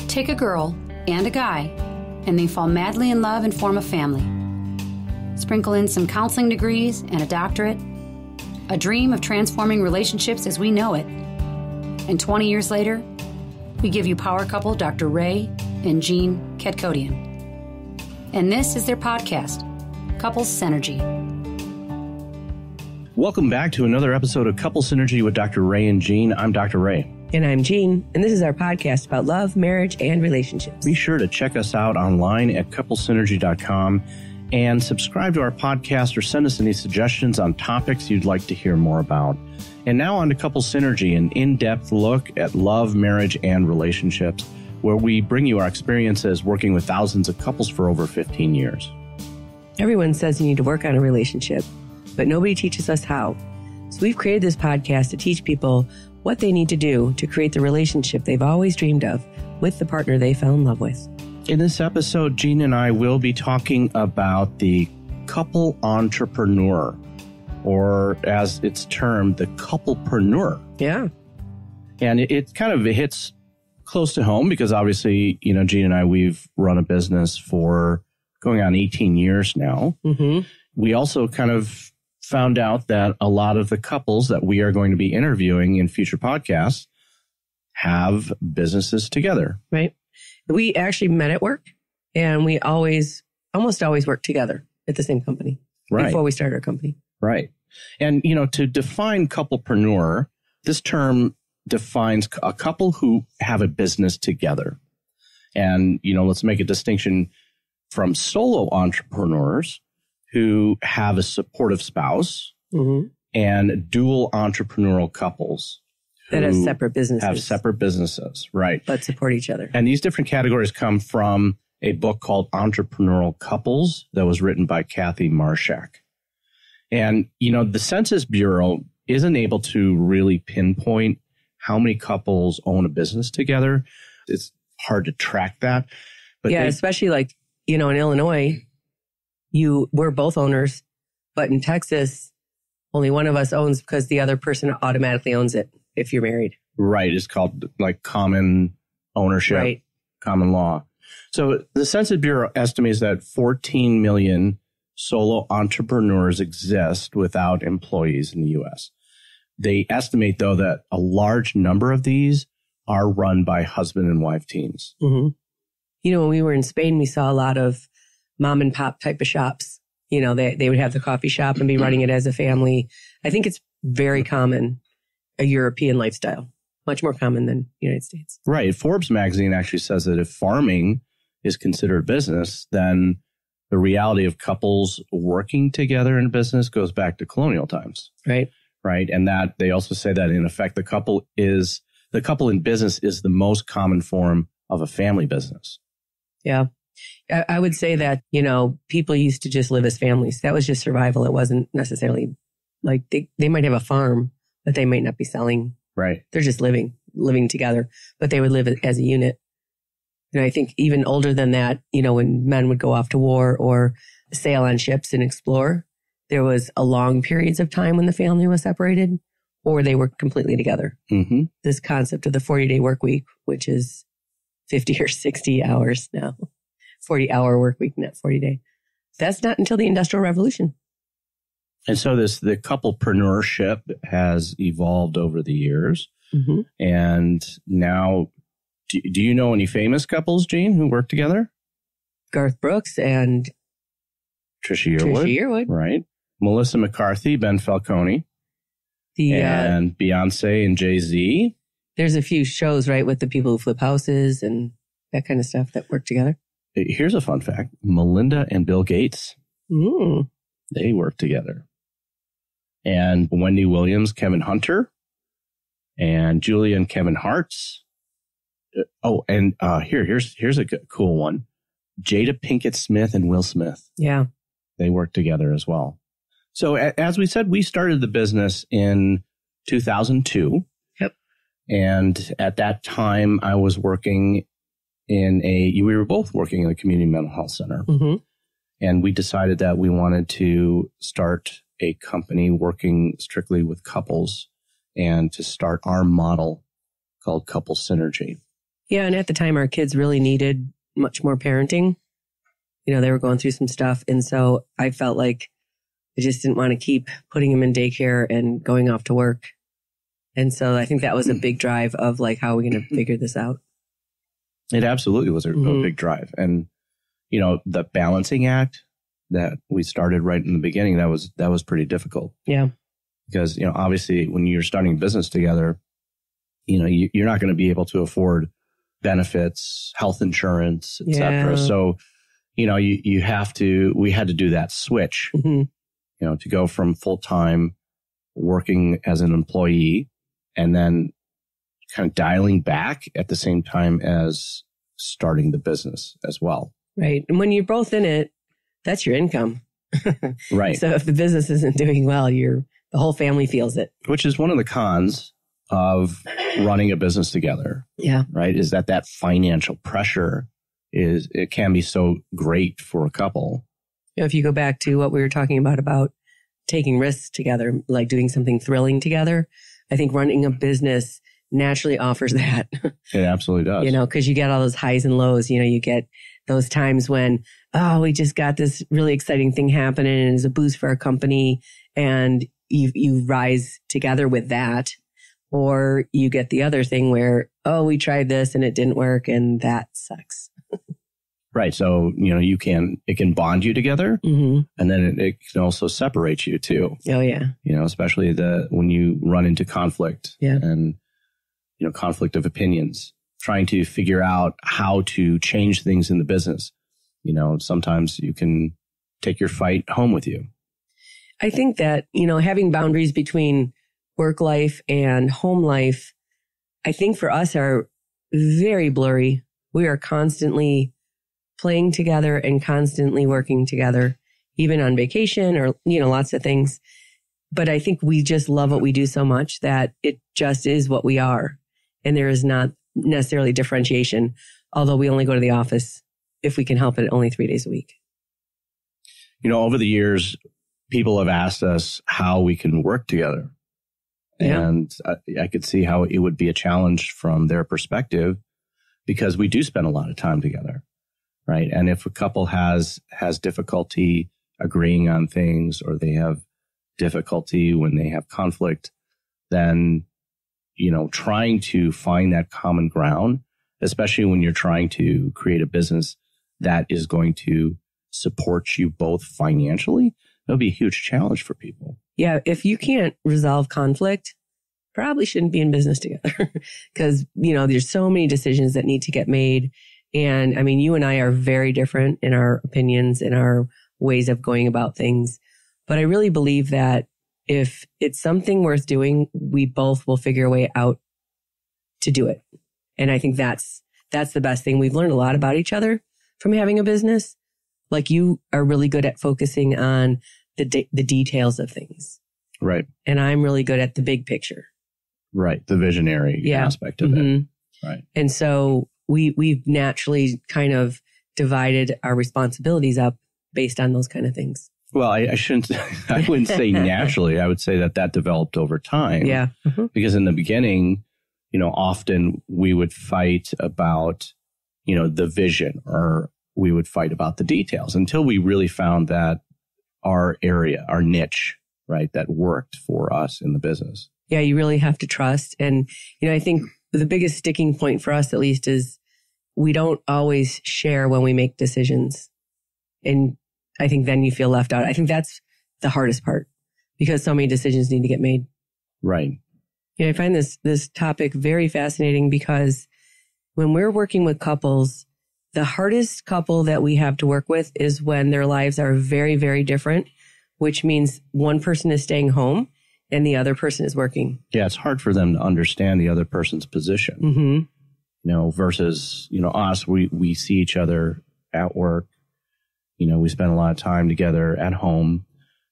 Take a girl and a guy, and they fall madly in love and form a family. Sprinkle in some counseling degrees and a doctorate, a dream of transforming relationships as we know it. And 20 years later, we give you power couple Dr. Ray and Jean Ketkodian. And this is their podcast, Couples Synergy. Welcome back to another episode of Couple Synergy with Dr. Ray and Jean. I'm Dr. Ray. And I'm Jean, and this is our podcast about love, marriage, and relationships. Be sure to check us out online at couplesynergy.com and subscribe to our podcast or send us any suggestions on topics you'd like to hear more about. And now on to Couple Synergy, an in-depth look at love, marriage, and relationships, where we bring you our experiences working with thousands of couples for over 15 years. Everyone says you need to work on a relationship, but nobody teaches us how. So we've created this podcast to teach people what they need to do to create the relationship they've always dreamed of with the partner they fell in love with. In this episode, Jean and I will be talking about the couple entrepreneur, or as it's termed, the couplepreneur. Yeah. And it kind of hits close to home because obviously, you know, Jean and I, we've run a business for going on 18 years now. Mm-hmm. We also kind of found out that a lot of the couples that we are going to be interviewing in future podcasts have businesses together. Right. We actually met at work, and we almost always work together at the same company before we started our company. Right. And, you know, to define couplepreneur, this term defines a couple who have a business together. And, you know, let's make a distinction from solo entrepreneurs who have a supportive spouse, mm-hmm. and dual entrepreneurial couples that have separate businesses. Right. But support each other. And these different categories come from a book called Entrepreneurial Couples that was written by Kathy Marshack. And, you know, the Census Bureau isn't able to really pinpoint how many couples own a business together. It's hard to track that. But especially like, you know, in Illinois, we're both owners, but in Texas, only one of us owns because the other person automatically owns it if you're married. Right. It's called like common ownership, right. Common law. So the Census Bureau estimates that 14 million solo entrepreneurs exist without employees in the U.S. They estimate, though, that a large number of these are run by husband and wife teams. Mm-hmm. You know, when we were in Spain, we saw a lot of mom and pop type of shops. You know, they would have the coffee shop and be running it as a family. I think it's very common, a European lifestyle, much more common than the United States. Right. Forbes magazine actually says that if farming is considered business, then the reality of couples working together in business goes back to colonial times. Right. Right. And that they also say that in effect, the couple in business is the most common form of a family business. Yeah. I would say that, you know, people used to just live as families. That was just survival. It wasn't necessarily like they might have a farm, but they might not be selling. Right. They're just living together, but they would live as a unit. And I think even older than that, you know, when men would go off to war or sail on ships and explore, there was a long periods of time when the family was separated or they were completely together. Mm-hmm. This concept of the 40-day work week, which is 50 or 60 hours now. 40-hour work week, not 40-day. That's not until the Industrial Revolution. And so the couplepreneurship has evolved over the years. Mm-hmm. And now, do you know any famous couples, Jean, who work together? Garth Brooks and Trisha Yearwood. Right. Melissa McCarthy, Ben Falcone. And Beyonce and Jay-Z. There's a few shows, right, with the people who flip houses and that kind of stuff that work together. Here's a fun fact. Melinda and Bill Gates, Mm. They work together. And Wendy Williams, Kevin Hunter, and Julia and Kevin Hartz. Oh, and here's a cool one. Jada Pinkett Smith and Will Smith. Yeah. They work together as well. So as we said, we started the business in 2002. Yep. And at that time, I was working we were both working in a community mental health center. Mm-hmm. And we decided that we wanted to start a company working strictly with couples and to start our model called Couple Synergy. Yeah. And at the time, our kids really needed much more parenting. You know, they were going through some stuff. And so I felt like I just didn't want to keep putting them in daycare and going off to work. And so I think that was a big drive of like, how are we going to figure this out? It absolutely was a big drive. And, you know, the balancing act that we started right in the beginning, that was pretty difficult. Yeah. Because, you know, obviously when you're starting a business together, you know, you're not going to be able to afford benefits, health insurance, et cetera. So, you know, we had to do that switch, you know, to go from full-time working as an employee and then kind of dialing back at the same time as starting the business as well. Right. And when you're both in it, that's your income. Right. So if the business isn't doing well, the whole family feels it. Which is one of the cons of running a business together. Yeah. Right. Is that financial pressure it can be so great for a couple. You know, if you go back to what we were talking about taking risks together, like doing something thrilling together, I think running a business naturally offers that. It absolutely does. You know, because you get all those highs and lows. You know, you get those times when, oh, we just got this really exciting thing happening and it's a boost for our company. And you rise together with that. Or you get the other thing where, oh, we tried this and it didn't work and that sucks. Right. So, you know, it can bond you together and then it can also separate you too. Oh, yeah. You know, especially when you run into conflict and, you know, conflict of opinions, trying to figure out how to change things in the business. You know, sometimes you can take your fight home with you. I think that, you know, having boundaries between work life and home life, I think for us are very blurry. We are constantly playing together and constantly working together, even on vacation or, you know, lots of things. But I think we just love what we do so much that it just is what we are. And there is not necessarily differentiation, although we only go to the office, if we can help it, only 3 days a week. You know, over the years, people have asked us how we can work together. Yeah. And I could see how it would be a challenge from their perspective because we do spend a lot of time together, right? And if a couple has difficulty agreeing on things or they have difficulty when they have conflict, then, you know, trying to find that common ground, especially when you're trying to create a business that is going to support you both financially, that'll be a huge challenge for people. Yeah, if you can't resolve conflict, probably shouldn't be in business together because, you know, there's so many decisions that need to get made. And I mean, you and I are very different in our opinions and our ways of going about things. But I really believe that if it's something worth doing, we both will figure a way out to do it. And I think that's the best thing. We've learned a lot about each other from having a business. Like you are really good at focusing on the details of things. Right. And I'm really good at the big picture. Right. The visionary aspect of it. Right. And so we've naturally kind of divided our responsibilities up based on those kind of things. Well, I wouldn't say naturally. I would say that developed over time. Yeah. Because in the beginning, you know, often we would fight about, you know, the vision or we would fight about the details until we really found that our area, our niche, right, that worked for us in the business. Yeah, you really have to trust. And, you know, I think the biggest sticking point for us, at least, is we don't always share when we make decisions. And I think then you feel left out. I think that's the hardest part because so many decisions need to get made. Right. Yeah, I find this topic very fascinating because when we're working with couples, the hardest couple that we have to work with is when their lives are very, very different, which means one person is staying home and the other person is working. Yeah, it's hard for them to understand the other person's position, you know, versus, you know, us, we see each other at work. You know, we spend a lot of time together at home.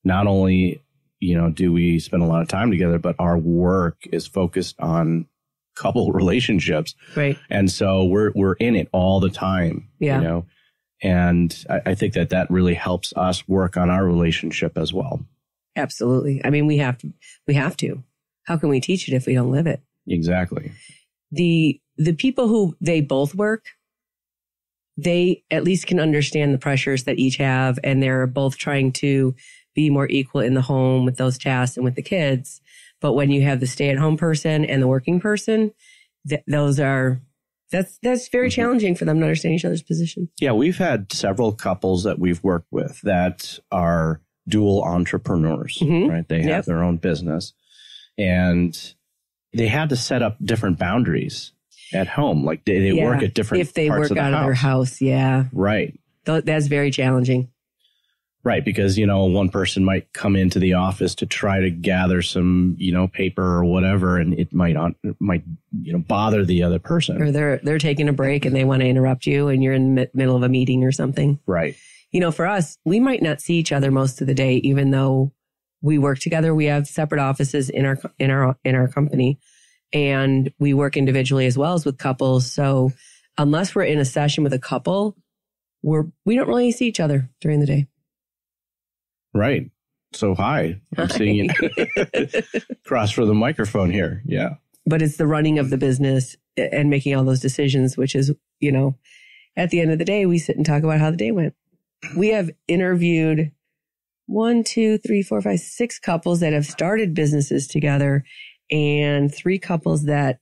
Not only, you know, do we spend a lot of time together, but our work is focused on couple relationships. Right. And so we're in it all the time, you know, and I think that really helps us work on our relationship as well. Absolutely. I mean, we have to. How can we teach it if we don't live it? Exactly. the people who they both work, they at least can understand the pressures that each have, and they're both trying to be more equal in the home with those tasks and with the kids. But when you have the stay-at-home person and the working person, that's very challenging for them to understand each other's position. Yeah, we've had several couples that we've worked with that are dual entrepreneurs, right? They have their own business, and they had to set up different boundaries at home. Like they work at different parts of the house. If they work out of their house, Right. That's very challenging. Right, because, one person might come into the office to try to gather some, paper or whatever, and it might bother the other person. Or they're taking a break and they want to interrupt you and you're in the middle of a meeting or something. Right. For us, we might not see each other most of the day, even though we work together. We have separate offices in our company, and we work individually as well as with couples. So unless we're in a session with a couple, we don't really see each other during the day. Right. So hi, I'm seeing you across from the microphone here. Yeah. But it's the running of the business and making all those decisions, which is, at the end of the day, we sit and talk about how the day went. We have interviewed 6 couples that have started businesses together, and 3 couples that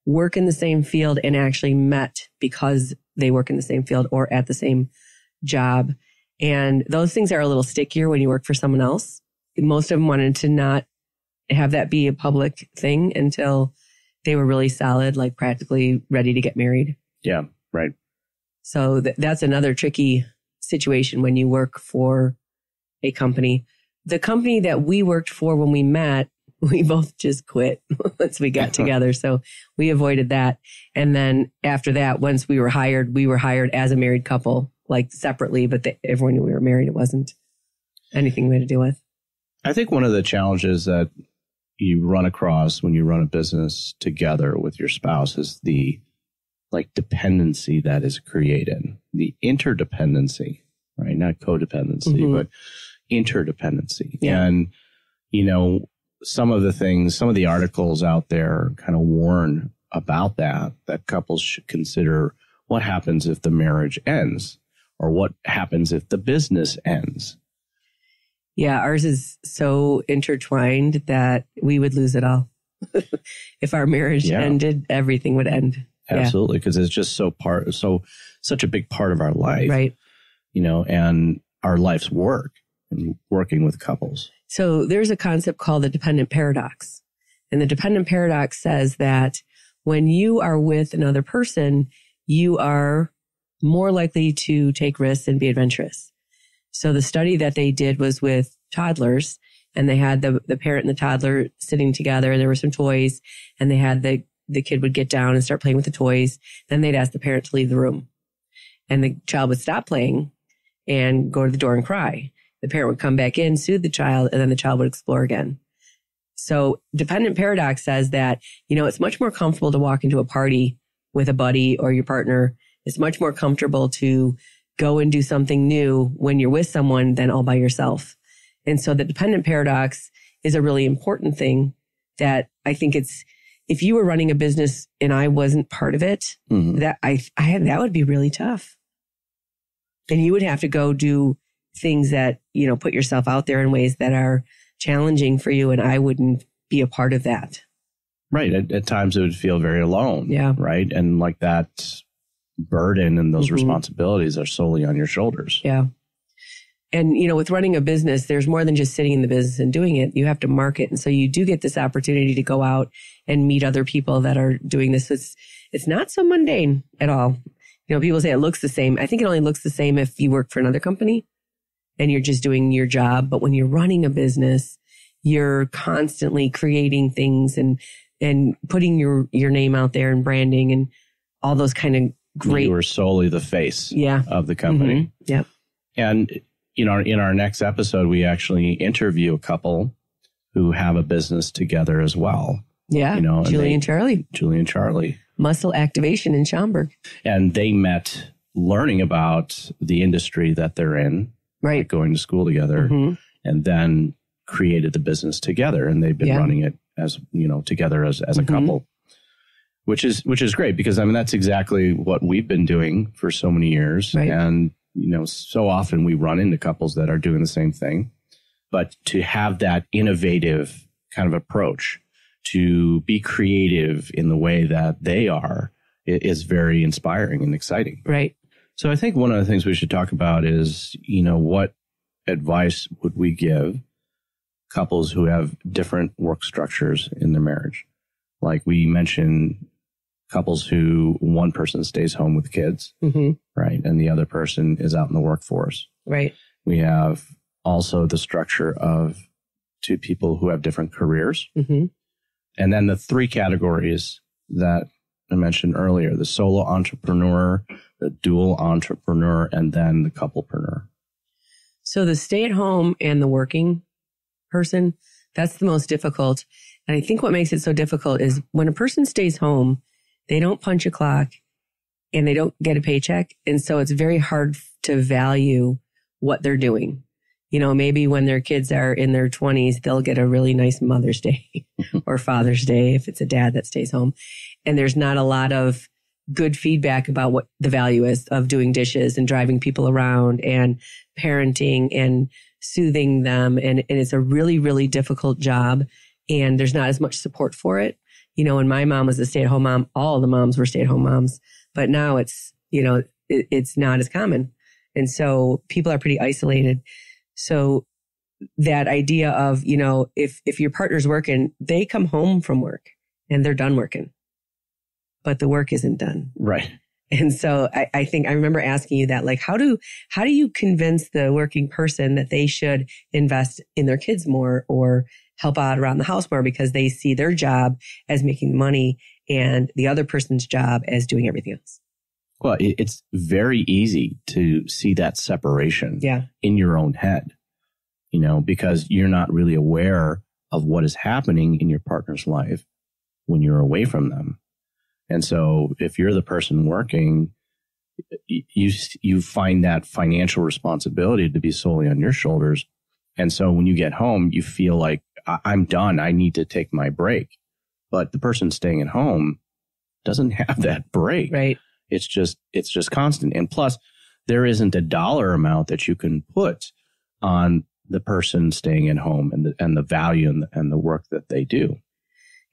work in the same field and actually met because they work in the same field or at the same job. And those things are a little stickier when you work for someone else. Most of them wanted to not have that be a public thing until they were really solid, like practically ready to get married. Yeah, right. So that's another tricky situation when you work for a company. The company that we worked for when we met, we both just quit once we got together. So we avoided that. And then after that, once we were hired as a married couple, like separately, but everyone knew we were married. It wasn't anything we had to deal with. I think one of the challenges that you run across when you run a business together with your spouse is the dependency that is created, the interdependency, right? Not codependency, but interdependency. Yeah. And, some of the articles out there kind of warn about that couples should consider what happens if the marriage ends, or what happens if the business ends. Yeah, ours is so intertwined that we would lose it all. If our marriage ended, everything would end. Absolutely, because it's just such a big part of our life, right? And our life's work and working with couples. So there's a concept called the dependent paradox. And the dependent paradox says that when you are with another person, you are more likely to take risks and be adventurous. So the study that they did was with toddlers, and they had the parent and the toddler sitting together. There were some toys, and they had the kid would get down and start playing with the toys. Then they'd ask the parent to leave the room, and the child would stop playing and go to the door and cry. The parent would come back in, soothe the child, and then the child would explore again. So dependent paradox says that, it's much more comfortable to walk into a party with a buddy or your partner. It's much more comfortable to go and do something new when you're with someone than all by yourself. And so the dependent paradox is a really important thing that I think if you were running a business and I wasn't part of it, that that would be really tough. And you would have to go do things that, put yourself out there in ways that are challenging for you. And I wouldn't be a part of that. Right. At times it would feel very alone. Yeah. Right. And like that burden and those responsibilities are solely on your shoulders. Yeah. And, with running a business, there's more than just sitting in the business and doing it. You have to market. And so you do get this opportunity to go out and meet other people that are doing this. It's not so mundane at all. People say it looks the same. I think it only looks the same if you work for another company and you're just doing your job. But when you're running a business, you're constantly creating things and putting your name out there and branding and all those kind of great. You were solely the face of the company. Yep. And, in our next episode, we actually interview a couple who have a business together as well. Yeah. Julie and Charlie. Muscle Activation in Schaumburg. And they met learning about the industry that they're in. Right. Like going to school together, and then created the business together. And they've been running it as, together as a couple. Which is great because, I mean, that's exactly what we've been doing for so many years. Right. And, so often we run into couples that are doing the same thing. But to have that innovative kind of approach, to be creative in the way that they are, is very inspiring and exciting. Right. So I think one of the things we should talk about is, what advice would we give couples who have different work structures in their marriage? Like we mentioned, couples who one person stays home with kids, right? And the other person is out in the workforce. Right. We have also the structure of two people who have different careers. And then the three categories that I mentioned earlier, the solo entrepreneur, the dual entrepreneur, and then the couplepreneur. So the stay-at-home and the working person, that's the most difficult. And I think what makes it so difficult is when a person stays home, they don't punch a clock and they don't get a paycheck. And so it's very hard to value what they're doing. Maybe when their kids are in their 20s, they'll get a really nice Mother's Day or Father's Day if it's a dad that stays home. And there's not a lot of good feedback about what the value is of doing dishes and driving people around and parenting and soothing them. And it's a really, really difficult job. And there's not as much support for it. When my mom was a stay-at-home mom, all the moms were stay-at-home moms. But now it's, it's not as common. And so people are pretty isolated. So that idea of, if your partner's working, they come home from work and they're done working, but the work isn't done. Right. And so I think I remember asking you that, like, how do you convince the working person that they should invest in their kids more or help out around the house more because they see their job as making money and the other person's job as doing everything else? Well, it's very easy to see that separation in your own head, because you're not really aware of what is happening in your partner's life when you're away from them. And so if you're the person working, you find that financial responsibility to be solely on your shoulders. And so when you get home, you feel like I'm done. I need to take my break. But the person staying at home doesn't have that break. Right. It's just constant. And plus, there isn't a dollar amount that you can put on the person staying at home and the value and the work that they do.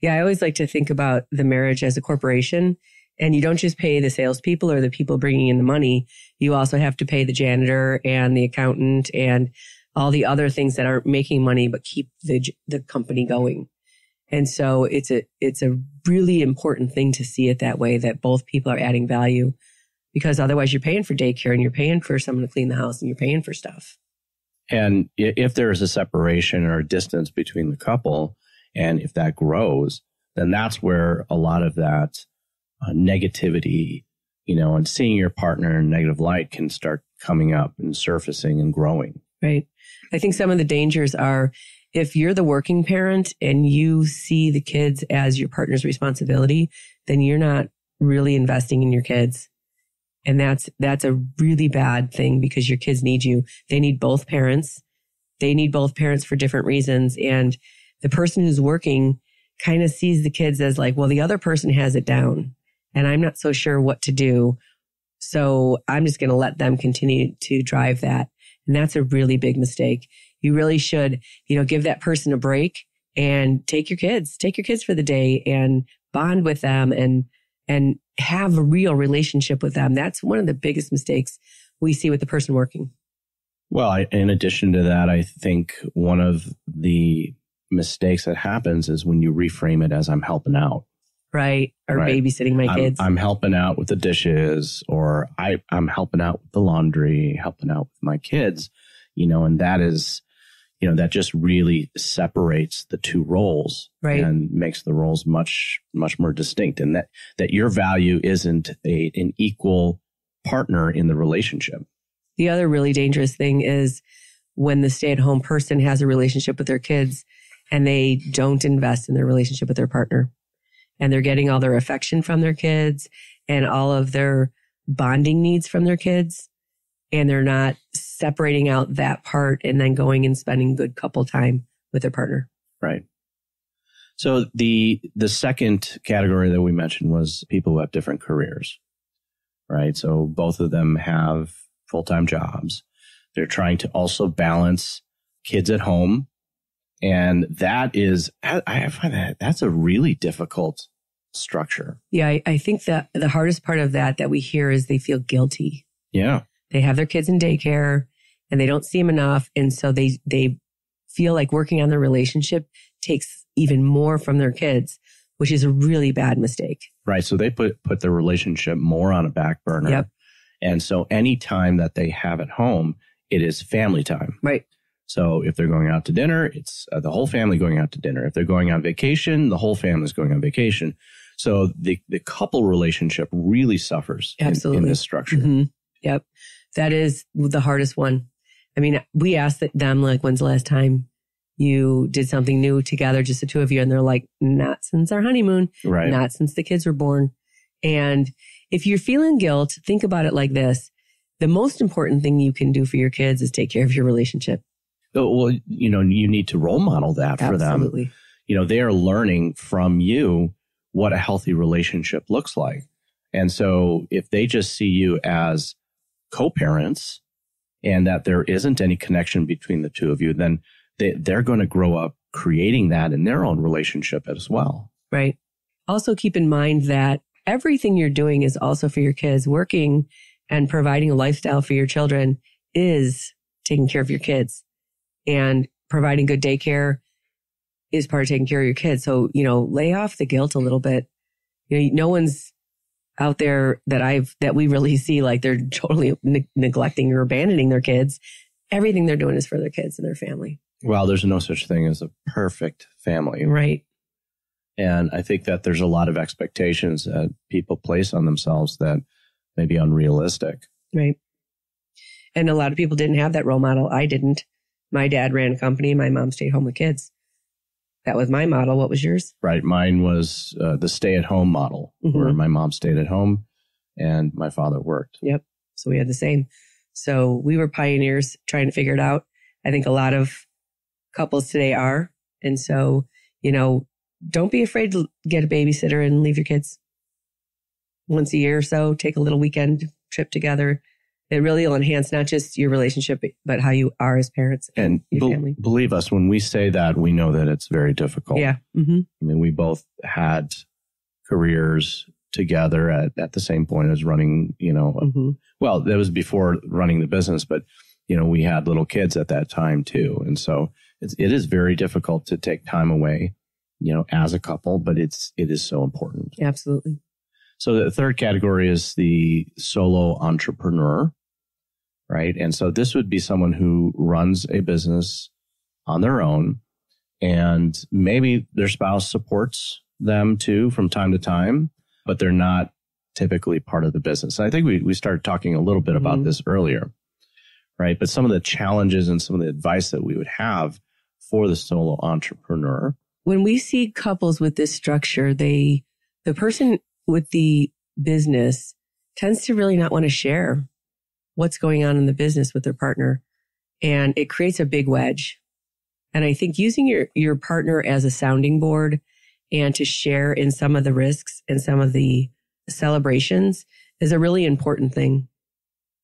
Yeah, I always like to think about the marriage as a corporation. And you don't just pay the salespeople or the people bringing in the money. You also have to pay the janitor and the accountant and all the other things that aren't making money but keep the company going. And so it's a really important thing to see it that way, that both people are adding value, because otherwise you're paying for daycare and you're paying for someone to clean the house and you're paying for stuff. And if there is a separation or a distance between the couple, and if that grows, then that's where a lot of that negativity, and seeing your partner in negative light can start coming up and surfacing and growing. Right. I think some of the dangers are if you're the working parent and you see the kids as your partner's responsibility, then you're not really investing in your kids. And that's a really bad thing because your kids need you. They need both parents. They need both parents for different reasons. And the person who's working kind of sees the kids as like, well, the other person has it down and I'm not so sure what to do. So I'm just going to let them continue to drive that. And that's a really big mistake. You really should, give that person a break and take your kids for the day and bond with them and have a real relationship with them. That's one of the biggest mistakes we see with the person working. Well, in addition to that, I think one of the mistakes that happens is when you reframe it as I'm helping out. Right. Or babysitting my kids. I'm helping out with the dishes, or I'm helping out with the laundry, helping out with my kids, and that is, that just really separates the two roles and makes the roles much, much more distinct. And that your value isn't an equal partner in the relationship. The other really dangerous thing is when the stay-at-home person has a relationship with their kids and they don't invest in their relationship with their partner. And they're getting all their affection from their kids and all of their bonding needs from their kids. And they're not separating out that part and then going and spending good couple time with their partner. Right. So the second category that we mentioned was people who have different careers, right? So both of them have full-time jobs. They're trying to also balance kids at home. And that is, I find that's a really difficult structure. Yeah, I think that the hardest part of that we hear is they feel guilty. Yeah. They have their kids in daycare and they don't see them enough. And so they feel like working on their relationship takes even more from their kids, which is a really bad mistake. Right. So they put the relationship more on a back burner. Yep. And so any time that they have at home, it is family time. Right. So if they're going out to dinner, it's the whole family going out to dinner. If they're going on vacation, the whole family is going on vacation. So the couple relationship really suffers in this structure. Mm-hmm. Yep. That is the hardest one. I mean, we asked them, like, when's the last time you did something new together, just the two of you? And they're like, not since our honeymoon, right? Not since the kids were born. And if you're feeling guilt, think about it like this. The most important thing you can do for your kids is take care of your relationship. Well, you need to role model that for them. Absolutely. They are learning from you what a healthy relationship looks like. And so if they just see you as co-parents and that there isn't any connection between the two of you, then they're going to grow up creating that in their own relationship as well. Right. Also keep in mind that everything you're doing is also for your kids. Working and providing a lifestyle for your children is taking care of your kids. And providing good daycare is part of taking care of your kids. So, lay off the guilt a little bit. No one's out there that we really see like they're totally neglecting or abandoning their kids. Everything they're doing is for their kids and their family. Well, there's no such thing as a perfect family. Right. And I think that there's a lot of expectations that people place on themselves that may be unrealistic. Right. And a lot of people didn't have that role model. I didn't. My dad ran a company. My mom stayed home with kids. That was my model. What was yours? Right. Mine was the stay-at-home model, where my mom stayed at home and my father worked. Yep. So we had the same. So we were pioneers trying to figure it out. I think a lot of couples today are. And so, don't be afraid to get a babysitter and leave your kids once a year or so. Take a little weekend trip together. It really will enhance not just your relationship, but how you are as parents and your family. Believe us, when we say that, we know that it's very difficult. Yeah. Mm-hmm. I mean, we both had careers together at the same point as running, well, that was before running the business, but, we had little kids at that time too. And so it is very difficult to take time away, as a couple, but it is so important. Absolutely. So the third category is the solo entrepreneur. Right. And so this would be someone who runs a business on their own, and maybe their spouse supports them too from time to time, but they're not typically part of the business. And I think we started talking a little bit about this earlier, right? But some of the challenges and some of the advice that we would have for the solo entrepreneur. When we see couples with this structure, the person with the business tends to really not want to share what's going on in the business with their partner. And it creates a big wedge. And I think using your partner as a sounding board and to share in some of the risks and some of the celebrations is a really important thing.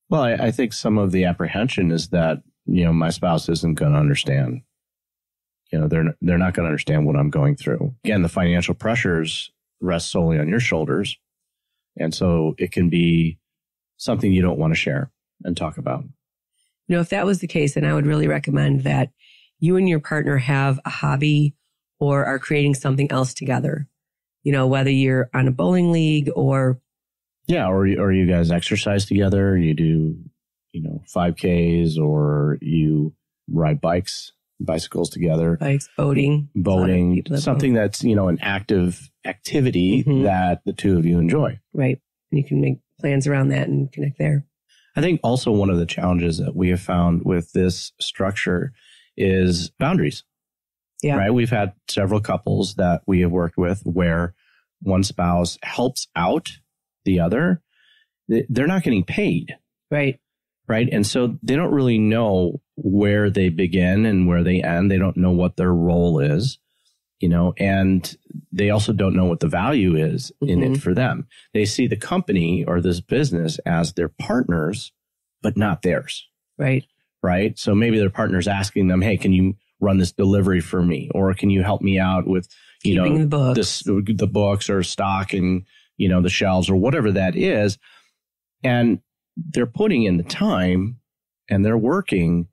Well, I think some of the apprehension is that, my spouse isn't going to understand. They're not going to understand what I'm going through. Again, the financial pressures rest solely on your shoulders. And so it can be something you don't want to share and talk about. If that was the case, then I would really recommend that you and your partner have a hobby or are creating something else together. Whether you're on a bowling league or... Yeah, or you guys exercise together, you do, 5Ks, or you ride bicycles together. Bikes, boating, something that's, an active activity that the two of you enjoy. Right. And you can make plans around that and connect there. I think also one of the challenges that we have found with this structure is boundaries. Yeah. Right. We've had several couples that we have worked with where one spouse helps out the other. They're not getting paid. Right. Right. And so they don't really know where they begin and where they end. They don't know what their role is. and they also don't know what the value is in it for them. They see the company or this business as their partners, but not theirs. Right. Right. So maybe their partner's asking them, hey, can you run this delivery for me? Or can you help me out with, the books. the books or stock and, the shelves or whatever that is. And they're putting in the time and they're working,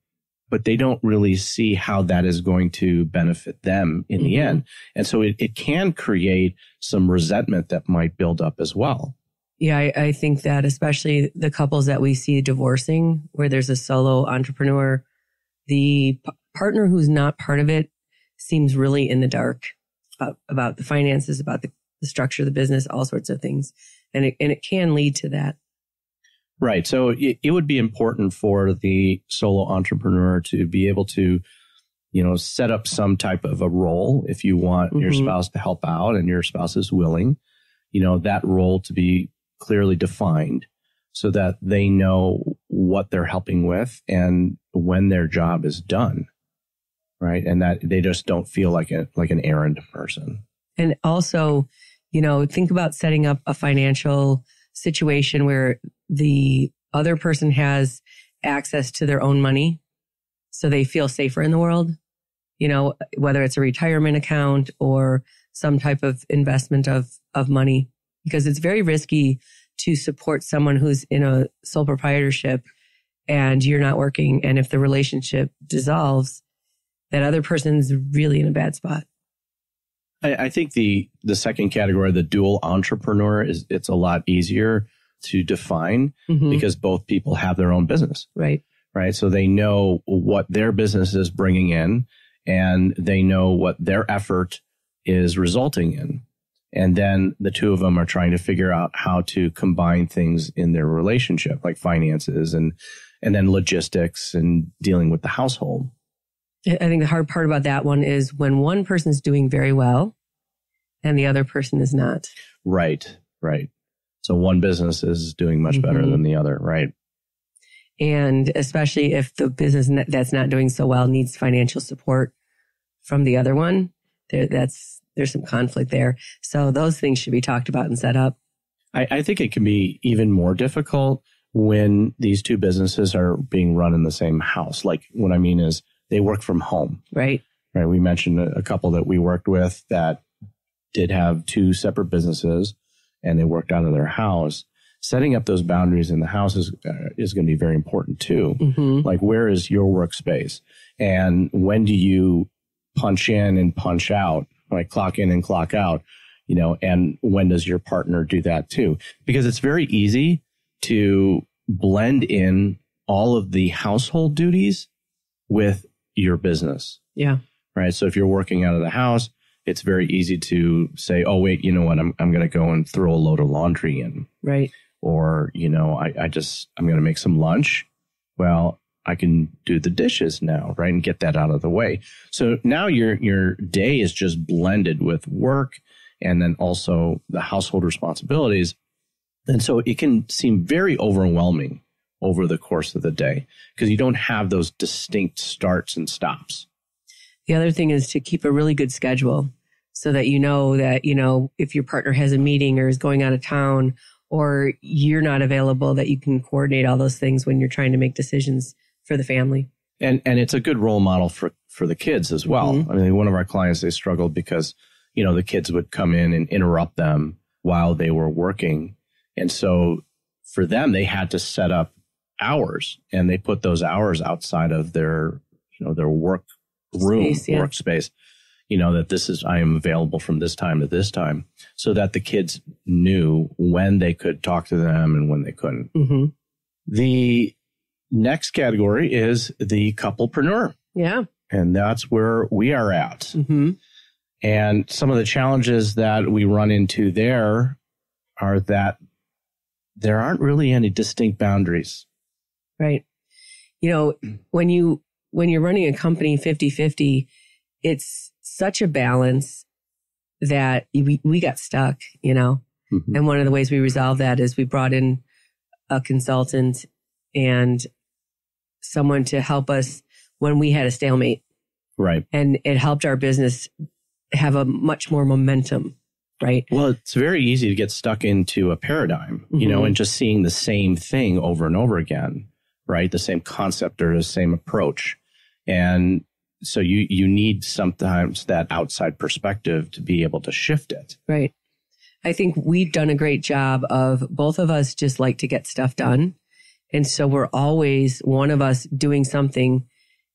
but they don't really see how that is going to benefit them in the end. And so it can create some resentment that might build up as well. Yeah, I think that especially the couples that we see divorcing, where there's a solo entrepreneur, the partner who's not part of it seems really in the dark about the finances, about the structure of the business, all sorts of things. And it can lead to that. Right. So it would be important for the solo entrepreneur to be able to, set up some type of a role if you want your spouse to help out and your spouse is willing, that role to be clearly defined so that they know what they're helping with and when their job is done. Right. And that they just don't feel like an errand person. And also, think about setting up a financial situation where the other person has access to their own money so they feel safer in the world, whether it's a retirement account or some type of investment of money, because it's very risky to support someone who's in a sole proprietorship and you're not working. And if the relationship dissolves, that other person's really in a bad spot. I think the second category, the dual entrepreneur, it's a lot easier to define because both people have their own business. Right. Right. So they know what their business is bringing in and they know what their effort is resulting in. And then the two of them are trying to figure out how to combine things in their relationship, like finances and then logistics and dealing with the household. I think the hard part about that one is when one person's doing very well and the other person is not. Right, right. So one business is doing much better than the other, right? And especially if the business that's not doing so well needs financial support from the other one, there's some conflict there. So those things should be talked about and set up. I think it can be even more difficult when these two businesses are being run in the same house. Like what I mean is, they work from home. Right. Right. We mentioned a couple that we worked with that did have two separate businesses and they worked out of their house. Setting up those boundaries in the house is going to be very important too. Like, where is your workspace? And when do you punch in and punch out, like clock in and clock out, and when does your partner do that too? Because it's very easy to blend in all of the household duties with your business. Yeah. Right. So if you're working out of the house, it's very easy to say, oh, wait, you know what? I'm going to go and throw a load of laundry in. Right. Or, I'm going to make some lunch. Well, I can do the dishes now, right? And get that out of the way. So now your day is just blended with work and then also the household responsibilities. And so it can seem very overwhelming over the course of the day because you don't have those distinct starts and stops. The other thing is to keep a really good schedule so that that, if your partner has a meeting or is going out of town or you're not available, that you can coordinate all those things when you're trying to make decisions for the family. And it's a good role model for the kids as well. I mean, one of our clients, they struggled because, the kids would come in and interrupt them while they were working. And so for them, they had to set up hours and they put those hours outside of their work room, workspace, that I am available from this time to this time so that the kids knew when they could talk to them and when they couldn't. The next category is the couplepreneur. Yeah. And that's where we are at. And some of the challenges that we run into there are that there aren't really any distinct boundaries. Right. When you're running a company 50-50, it's such a balance that we got stuck, And one of the ways we resolved that is we brought in a consultant and someone to help us when we had a stalemate. Right. And it helped our business have a much more momentum, right? Well, it's very easy to get stuck into a paradigm, you know, and just seeing the same thing over and over again, right? The same concept or the same approach. And so you need sometimes that outside perspective to be able to shift it. Right. I think we've done a great job of both of us just like to get stuff done. And so we're always one of us doing something.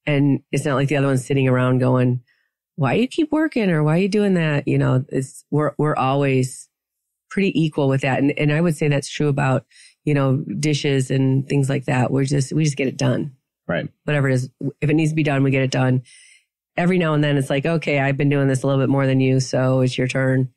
And it's not like the other one's sitting around going, why you keep working or why are you doing that? You know, we're always pretty equal with that. And I would say that's true about, you know, dishes and things like that. We just get it done. Right. Whatever it is. If it needs to be done, we get it done. Every now and then it's like, okay, I've been doing this a little bit more than you, so it's your turn.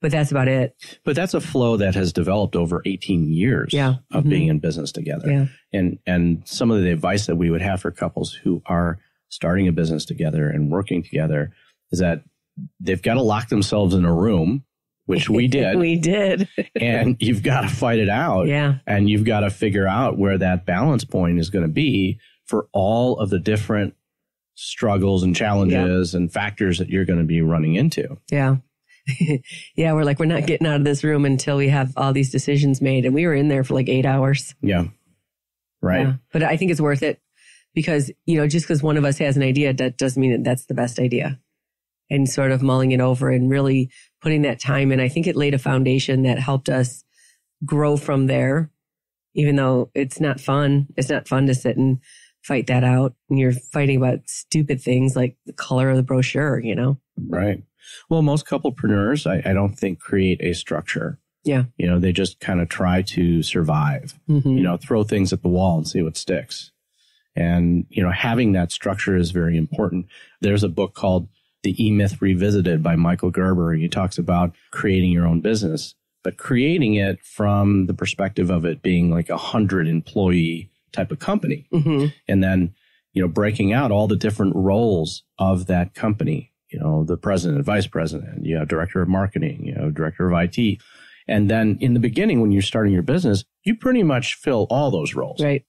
But that's about it. But that's a flow that has developed over 18 years of being in business together. Yeah. And some of the advice that we would have for couples who are starting a business together and working together is that they've got to lock themselves in a room, which we did. We did. And you've got to fight it out. Yeah. And you've got to figure out where that balance point is going to be for all of the different struggles and challenges and factors that you're going to be running into. Yeah. Yeah, we're not getting out of this room until we have all these decisions made. And we were in there for like 8 hours. Yeah. Right. Yeah. But I think it's worth it because, you know, just because one of us has an idea, that doesn't mean that that's the best idea. And sort of mulling it over and really putting that time in. I think it laid a foundation that helped us grow from there, even though it's not fun. It's not fun to sit and fight that out. And you're fighting about stupid things like the color of the brochure, you know? Right. Well, most couplepreneurs, I don't think create a structure. Yeah. You know, they just kind of try to survive, you know, throw things at the wall and see what sticks. And, you know, having that structure is very important. There's a book called The E-Myth Revisited by Michael Gerber. He talks about creating your own business, but creating it from the perspective of it being like 100 employee type of company. And then, you know, breaking out all the different roles of that company. You know, the president, vice president, you have director of marketing, you know, director of IT. And then in the beginning, when you're starting your business, you pretty much fill all those roles. Right.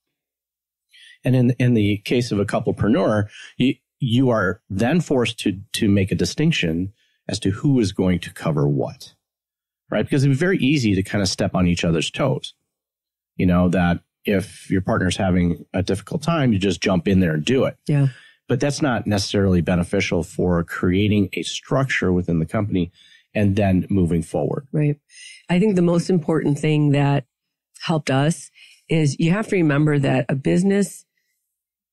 And in the case of a couplepreneur, you are then forced to make a distinction as to who is going to cover what, right? Because it's very easy to kind of step on each other's toes. You know, that if your partner's having a difficult time, you just jump in there and do it. Yeah. But that's not necessarily beneficial for creating a structure within the company and then moving forward. Right. I think the most important thing that helped us is you have to remember that a business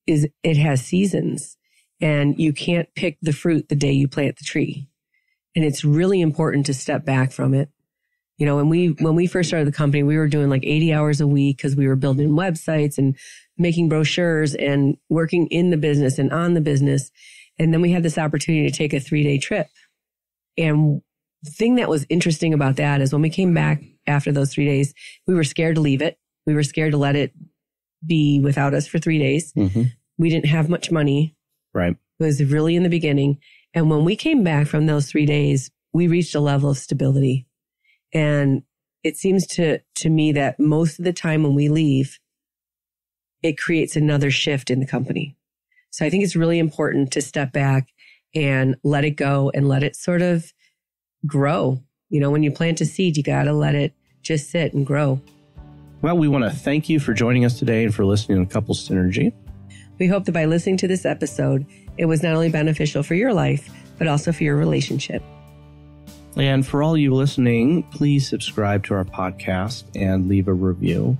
it has seasons and you can't pick the fruit the day you plant the tree. And it's really important to step back from it. You know, when we first started the company, we were doing like 80 hours a week because we were building websites and making brochures and working in the business and on the business. And then we had this opportunity to take a 3-day trip. And the thing that was interesting about that is when we came back after those 3 days, we were scared to leave it. We were scared to let it be without us for 3 days. We didn't have much money. Right. It was really in the beginning. And when we came back from those 3 days, we reached a level of stability. And it seems to me that most of the time when we leave, it creates another shift in the company. So I think it's really important to step back and let it go and let it sort of grow. You know, when you plant a seed, you got to let it just sit and grow. Well, we want to thank you for joining us today and for listening to Couples Synergy. We hope that by listening to this episode, it was not only beneficial for your life, but also for your relationship. And for all you listening, please subscribe to our podcast and leave a review.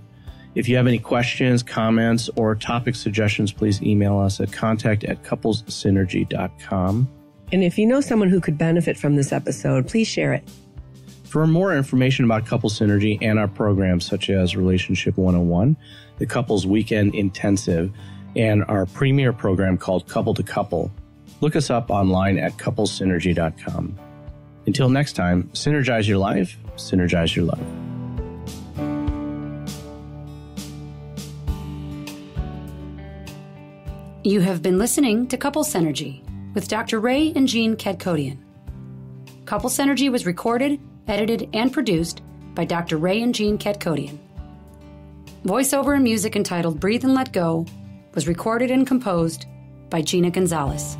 If you have any questions, comments, or topic suggestions, please email us at contact@couplessynergy.com. And if you know someone who could benefit from this episode, please share it. For more information about Couples Synergy and our programs such as Relationship 101, the Couples Weekend Intensive, and our premier program called Couple to Couple, look us up online at couplesynergy.com. Until next time, synergize your life, synergize your love. You have been listening to Couple Synergy with Dr. Ray and Jean Kadkodian. Couple Synergy was recorded, edited, and produced by Dr. Ray and Jean Kadkodian. Voiceover and music entitled Breathe and Let Go was recorded and composed by Gina Gonzalez.